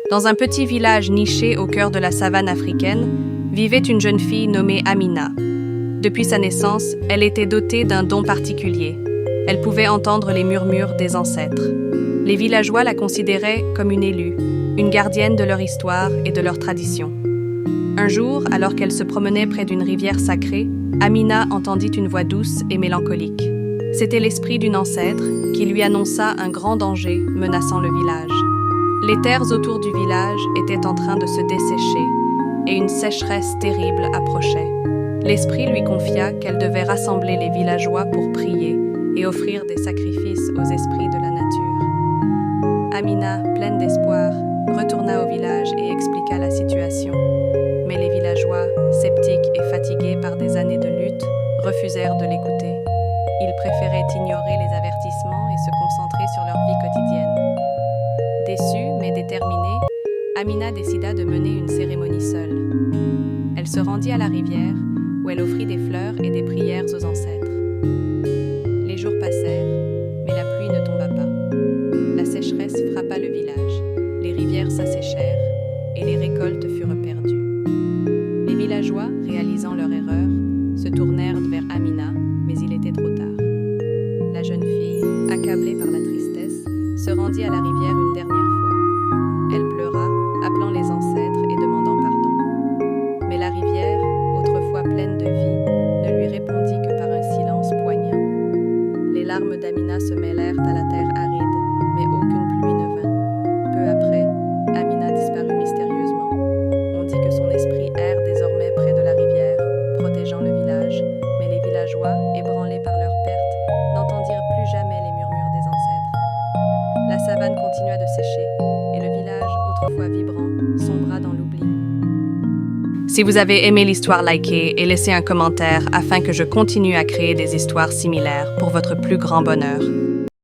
Dans un petit village niché au cœur de la savane africaine, vivait une jeune fille nommée Amina. Depuis sa naissance, elle était dotée d'un don particulier. Elle pouvait entendre les murmures des ancêtres. Les villageois la considéraient comme une élue, une gardienne de leur histoire et de leur tradition. Un jour, alors qu'elle se promenait près d'une rivière sacrée, Amina entendit une voix douce et mélancolique. C'était l'esprit d'une ancêtre qui lui annonça un grand danger menaçant le village. Les terres autour du village étaient en train de se dessécher et une sécheresse terrible approchait. L'esprit lui confia qu'elle devait rassembler les villageois pour prier et offrir des sacrifices aux esprits de la nature. Amina, pleine d'espoir, retourna au village et expliqua la situation. Mais les villageois, sceptiques et fatigués par des années de lutte, refusèrent de l'écouter. Ils préféraient ignorer les avertissements et se concentrer sur leur vie quotidienne. Déçue mais déterminée, Amina décida de mener une cérémonie seule. Elle se rendit à la rivière, où elle offrit des fleurs et des prières aux ancêtres. Les jours passèrent, mais la pluie ne tomba pas. La sécheresse frappa le village, les rivières s'asséchèrent et les récoltes furent perdues. Les villageois, réalisant leur erreur, se tournèrent vers Amina, mais il était trop tard. La jeune fille, accablée par la tristesse, se rendit à la rivière une dernière fois. Elle pleura, appelant les ancêtres et demandant pardon. Mais la rivière, autrefois pleine de vie, ne lui répondit que par un silence poignant. Les larmes d'Amina se mêlèrent à la terre aride, mais aucune pluie ne vint. Peu après, Amina disparut mystérieusement. On dit que son esprit erre désormais près de la rivière, protégeant le village, mais les villageois, ébranlés par leur perte, n'entendirent plus jamais les murmures des ancêtres. La savane continua de sécher, et le village, autrefois vibrant, sombra dans l'oubli. Si vous avez aimé l'histoire, likez et laissez un commentaire afin que je continue à créer des histoires similaires pour votre plus grand bonheur.